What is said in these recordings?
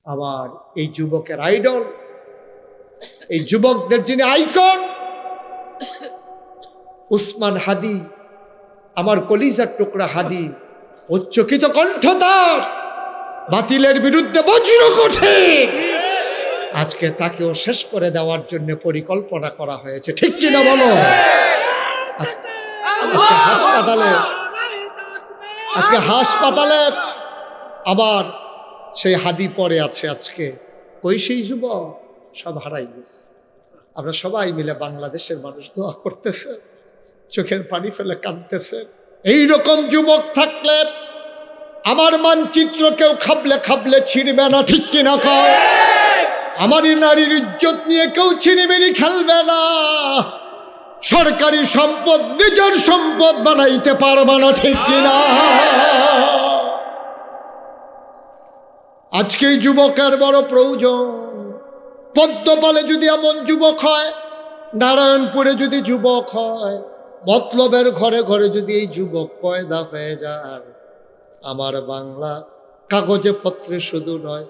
আবার এই যুবকের আইডল, এই যুবকদের যিনি আইকন উসমান হাদি, আমার কলিজার টুকরা হাদি, উচ্চকিত কণ্ঠ তার, বাতিলের বিরুদ্ধে বজ্র কঠিন। আজকে তাকেও শেষ করে দেওয়ার জন্য পরিকল্পনা করা হয়েছে, ঠিক কিনা বলো? আজকে হাসপাতালে আবার সেই হাদি পড়ে আছে। আজকে ওই সেই যুবক সব হারাই গেছে। আমরা সবাই মিলে বাংলাদেশের মানুষ দোয়া করতেছে, চোখের পানি ফেলে কাঁদতেছে। এইরকম যুবক থাকলে আমার মানচিত্র কেউ খাবলে খাবলে ছিঁড়বে না, ঠিক কিনা কও? আমারই নারীর ইজ্জত নিয়ে কেউ ছিনিমিনি খেলবে না। সরকারি সম্পদ নিজের সম্পদ বানাইতে পারবে না, ঠিক কিনা? আজকে এই যুবকের বড় প্রয়োজন। পদ্মপালে যদি এমন যুবক হয়, নারায়ণপুরে যদি যুবক হয়, মতলবের ঘরে ঘরে যদি এই যুবক পয়দা হয়ে যায়, আমার বাংলা কাগজে পত্রে শুধু নয়,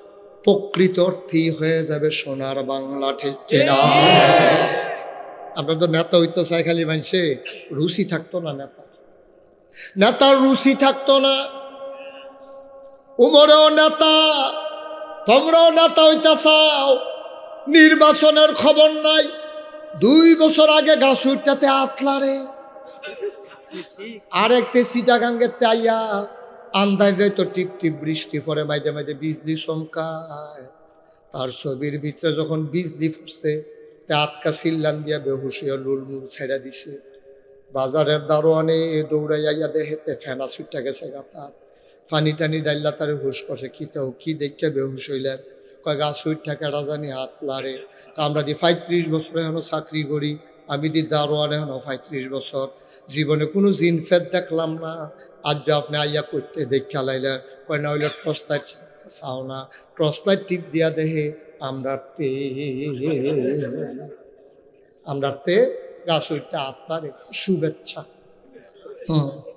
প্রকৃত অর্থেই হয়ে যাবে সোনার বাংলা, ঠিক কিনা? আমরা তো নেতা হইতো চাই, খালি মানুষে রুচি থাকতো না, নেতার রুচি থাকতো না। উমরেও নেতা, তোমরাও নেতা হইতে চাও, নির্বাচনের খবর নাই। 2 বছর আগে গাছুরটাতে আতলারে, আরেকতে সিটাগাঙ্গের আইয়া আন্দারে তো টিপ টিপ বৃষ্টি পরে, মাঝে মাঝে বিজলি চমকায়। তার ছবির ভিতরে যখন বিজলি ফুটছে, আটকা সিল্লান দিয়া বেহুশ হইয়া লুলমুল ছেড়া দিছে। বাজারের দারোয়ানে দৌড়াইয়া দেহেতে ফেনা ছুটটা গেছে গাতার, পানি টানি ডাইল্লা তারে হুশ করছে। কি দেখে বেহুশ হইলেন? কয় গাছ উঠা কেডা জানি হাত লাড়ে। তা আমরা দি 35 বছর এখনো চাকরি করি, আমি দি দারোয়ান এখনো 35 বছর, জীবনে কোনো জিন ফেদ দেখলাম না। আজ যে আপনি আইয়া করতে দেখা লাইলেন, কয় না হইলে টর্চ লাইট চাও না? টর্চ লাইট টিপ দিয়া দেহে আমরাতে গাছ উঠটা হাত লাড়ে। শুভেচ্ছা,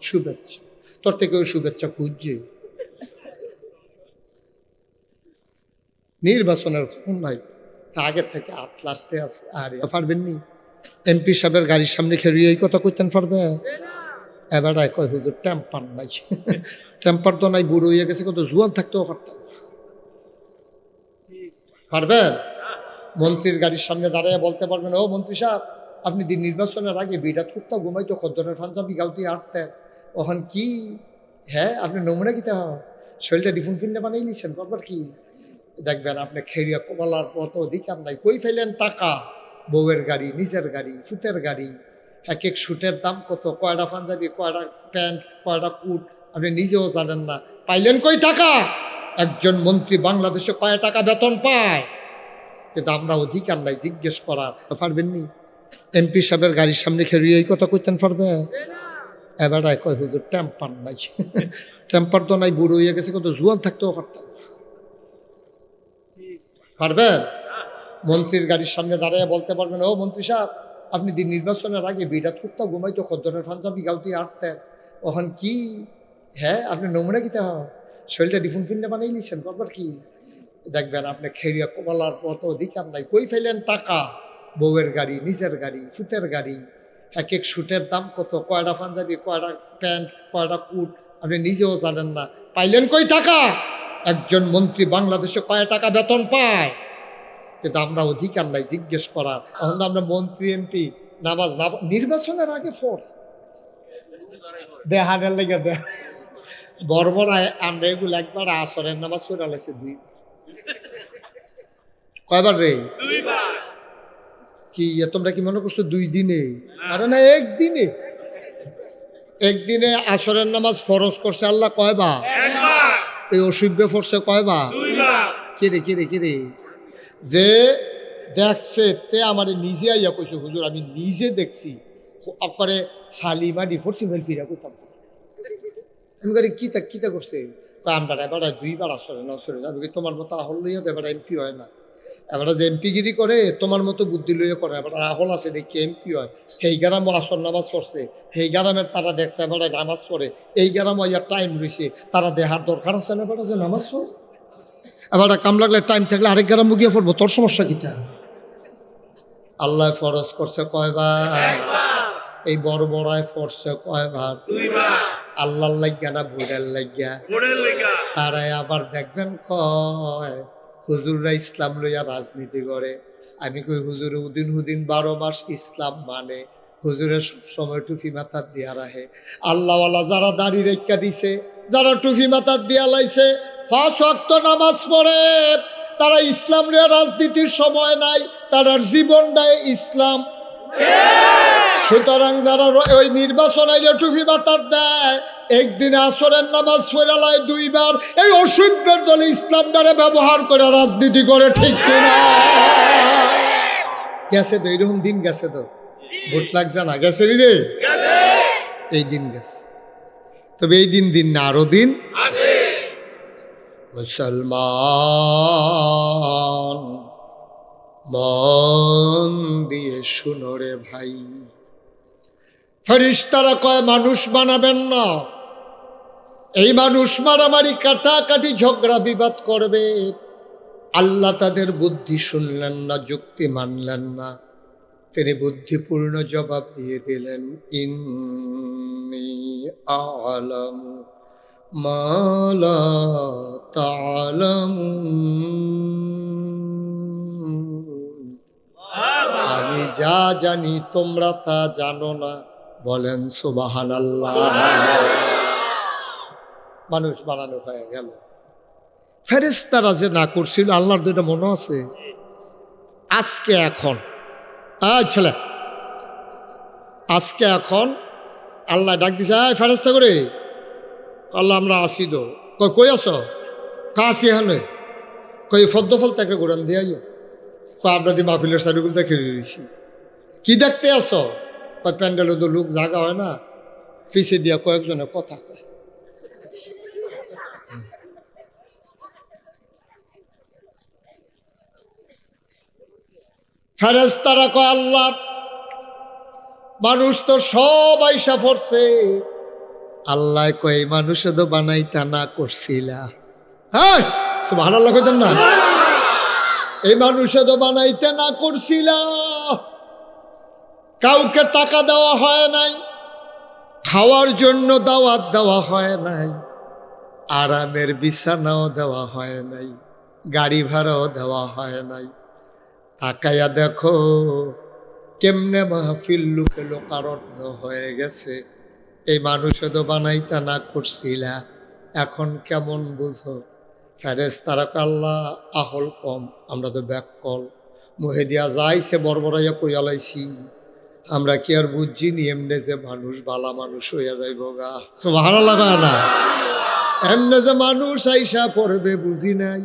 শুভেচ্ছা। তোর থেকেও শুভেচ্ছা খুঁজছে। নির্বাচনের ফোন নাই, আগের থেকে হাত লাগতে আছে। আর পারবেন নি? এমপি সাহেবের গাড়ির সামনে খেয়ে এই কথা কইতেন পারবে? এবার কয় হুজুর টেম্পার নাই। টেম্পার তো নাই, বুড়ো হয়ে গেছে, কত জুয়ান থাকতেও পারতেন। পারবেন? মন্ত্রীর গাড়ির সামনে দাঁড়িয়ে বলতে পারবেন, ও মন্ত্রী সাহেব, আপনি দিন নির্বাচনের আগে বিরাট কুত্তা ঘুমাইতো, খদ্দরের পাঞ্জাবি গাউতি হাঁটতেন, ওখান কি? হ্যাঁ, আপনি নমুনা কিতে হয়, শরীরটা ডিফুন ফিন্ডে বানাই নিছেন, করবার কি? দেখবেন আপনি খেরিয়া কমালার মতো অধিকার নাই। কই ফেলেন টাকা? বউয়ের গাড়ি, নিজের গাড়ি, ফুতের গাড়ি, এক এক শুটের দাম কত, কয়টা পাঞ্জাবি, কয়টা প্যান্ট, কয়টা কুট, আপনি নিজেও জানেন না। পাইলেন কই টাকা? একজন মন্ত্রী বাংলাদেশে কয় টাকা বেতন পায়? কিন্তু আমরা অধিকার নাই জিজ্ঞেস করার। পারবেন নি? এমপি সাহেবের গাড়ির সামনে খেয়ে এই কথা কইতেন পারবে? এবার কয় হুজুর টেম্পার নাই। টেম্পার তো নাই, বুড়ো হয়ে গেছে, কত জুয়ান থাকতেও পারতেন। পারবেন? মন্ত্রীর গাড়ির সামনে দাঁড়িয়ে বলতে পারবেন, ও মন্ত্রী সাহেব, আপনি দিন নির্বাচনের আগে বিরাট কুত্তা ঘুমাইতো, খদ্দরের পাঞ্জাবি গাউতি হাঁটতেন, ওখান কি? হ্যাঁ, আপনি নমুনা কিতে হয়, শরীরটা ডিফুন ফিন্ডে বানাই নিছেন, করবার কি? দেখবেন আপনি খেরিয়া কমালার মতো অধিকার নাই। কই ফেলেন টাকা? বউয়ের গাড়ি, নিজের গাড়ি, ফুতের গাড়ি, এক এক শুটের দাম কত, কয়টা পাঞ্জাবি, কয়টা প্যান্ট, কয়টা কুট, আপনি নিজেও জানেন না। পাইলেন কই টাকা? একজন মন্ত্রী বাংলাদেশে কয় টাকা বেতন পায়? কিন্তু আমরা অধিকার নাই জিজ্ঞেস করার। এখন আমরা মন্ত্রী এমপি নামাজ নির্বাচনের আগে ফোর দেহানের লেগে দেয় বর্বরায়। আমরা এগুলো একবার আসরের নামাজ পড়ে আলাইছে, 2 কয়বার রে? 2 বার। কি তোমরা কি মনে করছো 2 দিনে? আরে না, একদিনে। একদিনে আসরের নামাজ ফরজ করছে আল্লাহ কয়বার? একবার। এই অসুভ্য ফরছে কয়বার? 2 বার। কিরে যে দেখছে তে আমার নিজে আইয়া কইছে, হুজুর আমি নিজে দেখছি, করে সালিমাডি ফরছি ফেল ফিরা করতাম। আমি করি কিতা করছে? আমরা এবার 2 বার আসরে নসরে যাবে, তোমার মতো আহল লইয়া তো এবার এমপি হয় না। এবার যে এমপিগিরি করে তোমার মতো বুদ্ধি লইয়া করে, এবার আহল আছে দেখি এমপি হয়। সেই গ্রামও আসর নামাজ পড়ছে, সেই গ্রামের তারা দেখছে এবার নামাজ পড়ে, এই গ্রামও ইয়ার টাইম রয়েছে, তারা দেহার দরকার আছে না এবার যে নামাজ পড়ে। এবার কাম লাগলে টাইম থাকলে আরেক গ্রাম গিয়ে পড়বো, তোর সমস্যা কিটা? আল্লাহ ফরজ করছে কয়বার? এই বড় বড়ায় পড়ছে কয়বার? আল্লাহর লাগিয়া না বুড়ের লাগিয়া? তারাই আবার দেখবেন কয় হুজুররা ইসলাম লইয়া রাজনীতি করে। আমি কই হুজুর উদিন হুদিন 12 মাস ইসলাম মানে, হুজুরের সবসময় টুপি মাথার দিয়া রাখে। আল্লাহওয়ালা যারা দাড়ি রেখা দিছে, যারা টুপি মাথার দিয়া লাইছে, 5 ওয়াক্ত নামাজ পড়ে, তারা ইসলাম নিয়ে রাজনীতির সময় নাই, তার জীবনটাই ইসলাম। সুতরাং যারা ওই নির্বাচন আইলে টুপি মাথার দেয়, একদিন আসরের নামাজ পড়ালায় 2 বার, এই অসভ্যের দলে ইসলাম দ্বারা ব্যবহার করে রাজনীতি করে, ঠিক কিনা? গেছে তো, এইরকম দিন গেছে তো, ভোট লাগছে না, গেছে রে, এই দিন গেছে। তবে এই দিন না, আরো দিন আছে। মুসলমান মন দিয়ে শুনো রে ভাই, ফেরেশতারা কয় মানুষ বানাবেন না, এই মানুষ মারামারি কাটাকাটি ঝগড়া বিবাদ করবে। আল্লাহ তাদের বুদ্ধি শুনলেন না, যুক্তি মানলেন না, তিনি বুদ্ধিপূর্ণ জবাব দিয়ে দিলেন, ইন্নী আ'লামু মা লা তা'লামুন, আমি যা জানি তোমরা তা জানো না। বলেন সুবহানাল্লাহ। মানুষ বানানো হয়ে গেল। ফেরেশতারা যে না করছিল, আল্লাহর দুইটা মনে আছে। আজকে এখন ছেলে, আজকে এখন আল্লাহ ডাক দিছে, ফেরেশতা করে আল্লাহ আমরা আসি তো। কই আছো? কাছি এখানে। কই ফদ্দ ফল তাকে গোড়ান দিয়ে আইও। আপনাদের মাহফিলের সাইডগুলো দেখে রয়েছি, কি দেখতে আসো? প্যান্ডেলে তো লোক জাগা হয় না, ফিসে দিয়া কয়েকজনে কথা কয়। ফেরেশতারা কয় আল্লাহ মানুষ তো সব আইসা পড়ছে। আল্লাহ কয় মানুষে তো বানাইতা না করছিলা। হ্যাঁ সুবহানাল্লাহ কইতেন না? এই মানুষে তো বানাইতে না করছিলা। কাউকে টাকা দেওয়া হয় নাই, খাওয়ার জন্য দাওয়াত দেওয়া হয় নাই, আরামের বিছানাও দেওয়া হয় নাই, গাড়ি ভাড়াও দেওয়া হয় নাই। তাকাইয়া দেখো কেমনে মাহফিল লুকে লোকারণ্য হয়ে গেছে। এই মানুষে তো বানাইতা না করছিলা, এখন কেমন বুঝো? ফেরেশতারা আল্লাহ আহল কম, আমরা তো ব্যাককল মুহে দিয়া যাইছে বড়বড়াইয়া কইয়ালাইছি, আমরা কি আর বুঝছি নি এমনে যে মানুষ বালা মানুষ হইয়া যাইব গা? সুবহানাল্লাহ না? এমনে যে মানুষ আইসা পড়বে বুঝি নাই।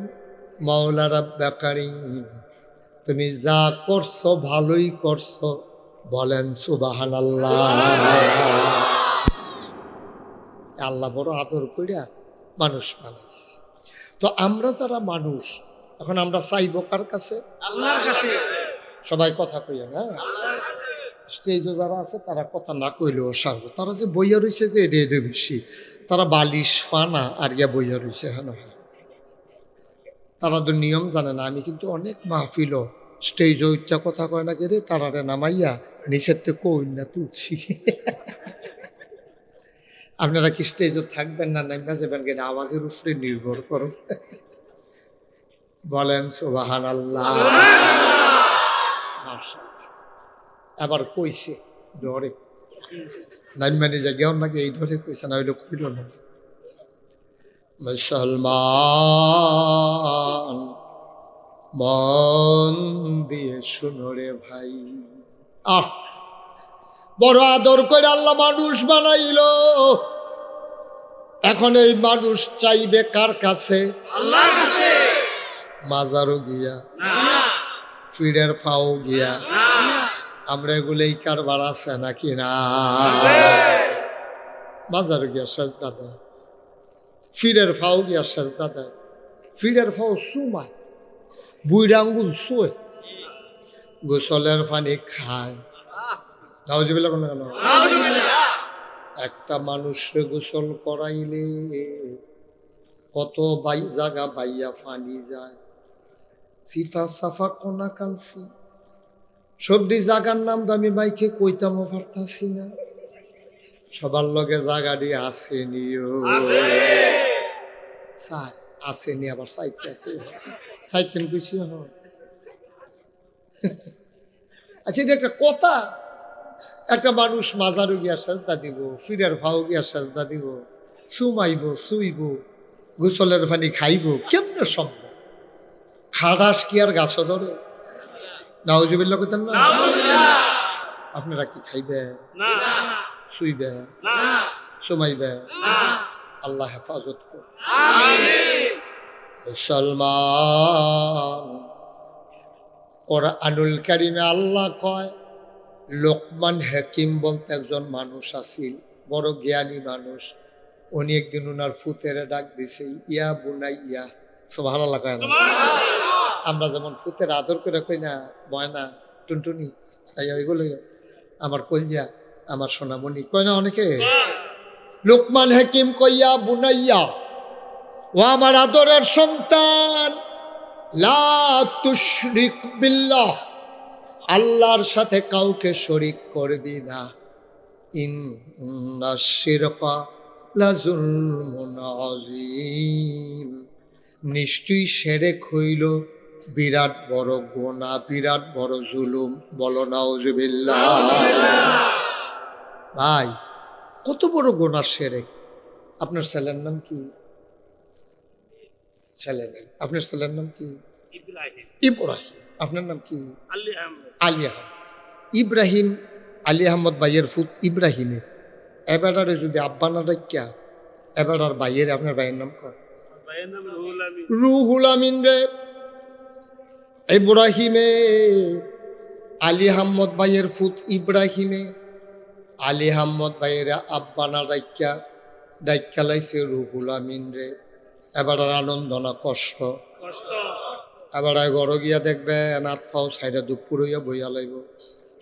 মাওলা রাব্বা কারীম তুমি যা করছো ভালোই করছো, বলেন সুবহানাল্লাহ। আল্লাহ বড় আদর কইরা মানুষ বানাইছে। তো আমরা যারা মানুষ, এখন আমরা চাইব কার কাছে? আল্লাহর কাছে। সবাই কথা কইয়া না, স্টেজে যারা আছে তারা কথা না কইলেও সারবো। তারা যে বইয়া রয়েছে যে এটা বেশি, তারা বালিশ ফানা আর ইয়া বইয়া রয়েছে। হ্যাঁ, তারা তো নিয়ম জানে না। আমি কিন্তু অনেক মাহফিল স্টেজে ইচ্ছা কথা কয় না রে, তারারে নামাইয়া নিচের থেকে কই না তুলছি। আপনারা কি স্টেজে থাকবেন না নাইমা যাবেন কিনা আওয়াজের উপরে নির্ভর করো। বলেন সুবহানাল্লাহ। আবার কইছে ডরে নাইমানি জায়গাও নাকি এই ডরে কইছে, না হইলে কইল না। মুসলমান মন দিয়ে শুনো রে ভাই, বড় আদর করে আল্লাহ মানুষ বানাইলো। এখন এই মানুষ চাইবে কার কাছে? আল্লাহর কাছে। মাজারও গিয়া না, ফিরের ফাও গিয়া না, আমরা এগুলোই কারবার আছে নাকি না? মাজারও গিয়া সাজদা দেয়, ফিরের ফাও গিয়া সাজদা দেয়। ফিরের ফাও সুমায়, বুইড়া আঙ্গুল শুয়ে, গোসলের পানি খায়। নাউজুবিল্লাহ কোন কেন? একটা মানুষকে গোসল করাইলে কত বাই জাগা বাইয়া ফানি যায়, সিফা সাফা কোনা কানছি, সবটি জাগার নাম তো আমি বাইকে কইতামও পারতাছি না। সবার লগে জাগাটি আসেনিও, আসেনি, আবার সাইতে আছে, সাইতেন কইছি এখন। আচ্ছা, এটা একটা কথা? একটা মানুষ মাজারও গিয়া সাজদা দিব, ফিরের ভাও গিয়া সাজদা দিব, সুমাইব, শুইব, গোসলের পানি খাইব, কেমনে সম্ভব? খাটাস কি আর গাছ ধরে? নাউজুবিল্লাহ কইতেন না? আপনারা কি খাইবে, শুইবে, সুমাইবে? আল্লাহ হেফাজত কর। মুসলমান, কোরআনুল কারীমে আল্লাহ কয়, লোকমান হাকিম বলতে একজন মানুষ আছিল, বড় জ্ঞানী মানুষ। উনি একদিন ওনার ফুতেরে ডাক দিছে, ইয়া বুনাইয়া। সুবহানাল্লাহ কয় না? আমরা যেমন ফুতের আদর করে কই না, ময়না, টুনটুনি, তাই ওইগুলো আমার কলজা, আমার সোনামণি কয় না অনেকে? লোকমান হাকিম কইয়া বুনাইয়া, ও আমার আদরের সন্তান, লা তুশরিক বিল্লাহ, আল্লাহর সাথে কাউকে শরিক করবি না। ইন্নাশ শিরকা লাযুলমুন আযীম, নিশ্চয়ই শিরক হইল বিরাট বড় গুনাহ, বিরাট বড় জুলুম। বলো নাউজুবিল্লাহ। ভাই, কত বড় গুনাহ শিরক। আপনার ছেলের নাম কি? ছেলে নেই। আপনার ছেলের নাম কি? ইব্রাহিম। আপনার নাম কি? আলী আহমদ। ইব্রাহিম, আলী আহমদ ভাইয়ের ফুত ইব্রাহিমে, এবারে যদি আব্বা না ডাক্যা এবার আর ভাইয়ের, আপনার ভাইয়ের নাম কর? রুহুল আমিন রে। ইব্রাহিমে, আলী আহমদ ভাইয়ের ফুত ইব্রাহিমে, আলী আহমদ ভাইয়ের আব্বা না ডাক্যা লাইছে রুহুল আমিন রে। এবার আর আনন্দ না কষ্ট? এবার ঘর গিয়া দেখবে নাথ ফাও সাইডে দুপুর হইয়া বইয়া লাইব,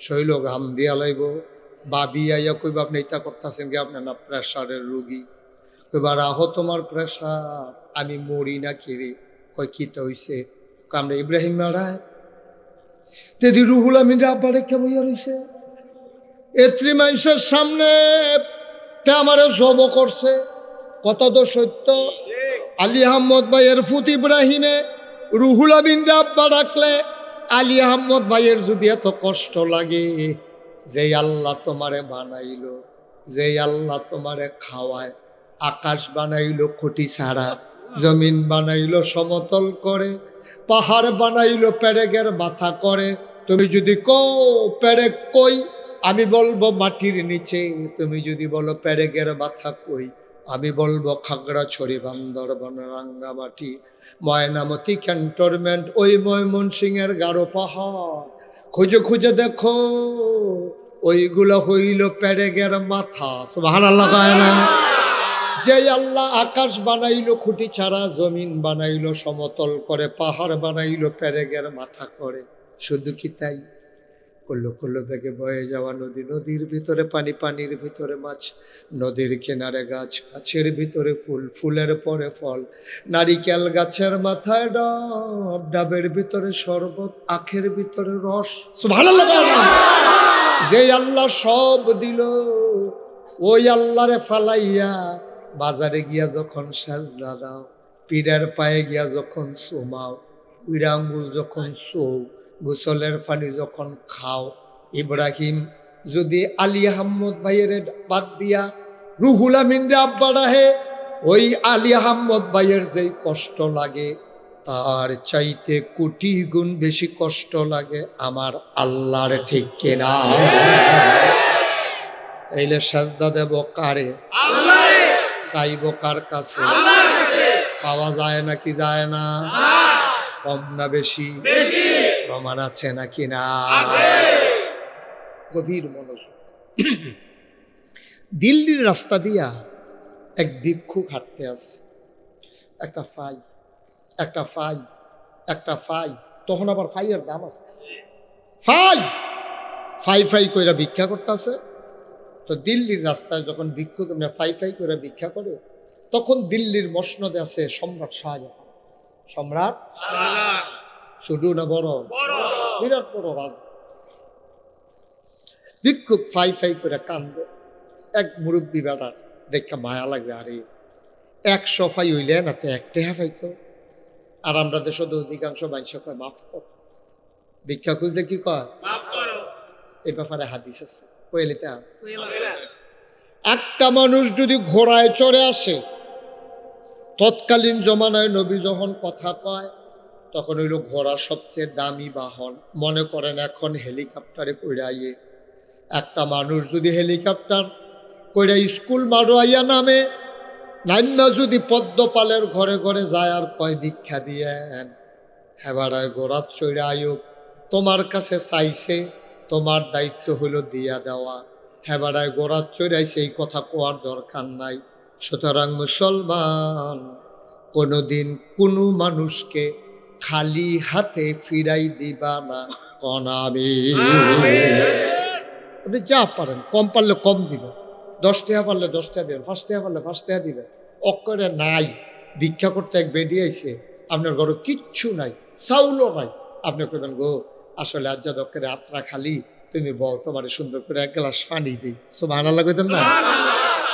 শৈল ঘাম দিয়া লাইব। বাবি আইয়া কইবা, আপনি ইতা করতেছেন কি? আপনার না প্রেশারের রুগী। কইবার আহো তোমার প্রেশার, আমি মরি না কিরে? কয় কিতা হইছে? আমরা ইব্রাহিম মারায় তেদি রুহুল আমিন আব্বা রেখা বইয়া রইছে। এত্রি মানুষের সামনে তে আমারে জব করছে, কথা তো সত্য। আলী আহমদ ভাইয়ের ফুত ইব্রাহিমে রুহুল আমিন আব্বা ডাকলে আলী আহমদ ভাইয়ের যদি এত কষ্ট লাগে, যেই আল্লাহ তোমারে বানাইলো, যেই আল্লাহ তোমারে খাওয়ায়, আকাশ বানাইলো খুঁটি ছাড়া, জমিন বানাইলো সমতল করে, পাহাড় বানাইলো পেরেকের মাথা করে, তুমি যদি কও পেরেক কই, আমি বলবো মাটির নিচে। তুমি যদি বলো পেরেকের মাথা কই, আমি বলবো খাগড়াছড়ি, বান্দরবান, রাঙ্গামাটি, ময়নামতি ক্যান্টনমেন্ট, ওই ময়মনসিংহের গারো পাহাড়। খুঁজে খুঁজে দেখো, ওইগুলো হইল পেরেকের মাথা। সুবহানাল্লাহ কয় না? যে আল্লাহ আকাশ বানাইলো খুঁটি ছাড়া, জমিন বানাইলো সমতল করে, পাহাড় বানাইলো পেরেকের মাথা করে, শুধু কি তাই? কল্লো কল্লো বেগে বয়ে যাওয়া নদী, নদীর ভিতরে পানি, পানির ভিতরে মাছ, নদীর কিনারে গাছ, গাছের ভিতরে ফুল, ফুলের পরে ফল, নারিকেল গাছের মাথায় ডাব, ডাবের ভিতরে শরবত, আখের ভিতরে রস। সুবহানাল্লাহ। যে আল্লাহ সব দিল, ওই আল্লাহরে ফালাইয়া বাজারে গিয়া যখন সাজদা দাও, পীরের পায়ে গিয়া যখন সোমাও, উইরা আঙ্গুল যখন চৌ, গোসলের পানি যখন খাও, ইব্রাহিম যদি আলী আহমদ ভাইয়ের বাদ দিয়া রুহুল আমিন রে আব্বা রাহে, ওই আলী আহমদ ভাইয়ের যেই কষ্ট লাগে, তার চাইতে কোটি গুণ বেশি কষ্ট লাগে আমার আল্লাহর। ঠিক কিনা? তাইলে সাজদা দেব কারে? চাইব কার কাছে? পাওয়া যায় নাকি যায় না? কম না বেশি? প্রমাণ আছে নাকি না? গভীর মনোযোগ। দিল্লির রাস্তা দিয়া এক ভিক্ষুক হাঁটতে আছে, একটা ফাই, একটা ফাই, একটা ফাই। তখন আবার ফাইয়ের দাম আছে। ফাই ফাই ফাই কইরা ভিক্ষা করতেছে। তো দিল্লির রাস্তায় যখন ভিক্ষুক এমনি ফাই ফাই করে ভিক্ষা করে, তখন দিল্লির মসনদে আছে সম্রাট শাহজাহান। সম্রাট ছোট না বড়? বিরাট বড় রাজা। ভিক্ষুক ফাই ফাই করে কান্দে। এক মুরব্বী বেড়ার দেখা মায়া লাগে, আরে 100 ফাই হইলে না তো 1 টাকা পাইতো। আর আমরা দেশে অধিকাংশ মানুষ কয় মাফ কর, ভিক্ষা খুঁজলে কি কয় মাফ করো। এই ব্যাপারে হাদিস আছে, কইলিতে একটা মানুষ যদি ঘোড়ায় চড়ে আসে, তৎকালীন জমানায় নবী যখন কথা কয় তখন হইল ঘোড়া সবচেয়ে দামি বাহন। মনে করেন এখন হেলিকপ্টারে কইরা আইয়ে একটা মানুষ যদি হেলিকপ্টার কইরা স্কুল মারো আইয়া নামে, নাইমা যদি পদ্মপালের ঘরে ঘরে যায় আর কয় ভিক্ষা দিয়েন, হেবারায় ঘোড়া চড়ে আয়ুক, তোমার কাছে চাইছে, তোমার দায়িত্ব হলো দিয়া দেওয়া। হেবারায় ঘোড়া চড়াইছে, এই কথা কোয়ার দরকার নাই। সুতরাং মুসলমান, কোনোদিন কোনো মানুষকে খালি হাতে ফিরাই দিবা না, কনাবে। আপনি যা পারেন, কম পারলে কম দিবেন, 10 টাকা পারলে 10 টাকা দিবেন, 5 টাকা পারলে 5 টাকা দিবেন। অক্ষরে নাই, ভিক্ষা করতে এক বেডি আইছে, আপনার ঘরে কিচ্ছু নাই, চাউলও নাই, আপনি কইবেন গো আসলে আজ্জা দক্ষরে আত্রা খালি, তুমি বল তোমার সুন্দর করে 1 গ্লাস পানি দিই। সুবহানাল্লাহ কইতেন না?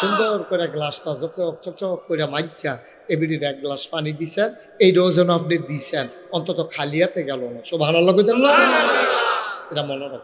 সুন্দর করে গ্লাসটা চকচক চকচক করে মাইচ্ছা এবিডির 1 গ্লাস পানি দিছেন, এই ডজন আপনি দিছেন, অন্তত খালি হাতে গেল না। সুবহানাল্লাহ কইতেন না? এটা মনে রাখ।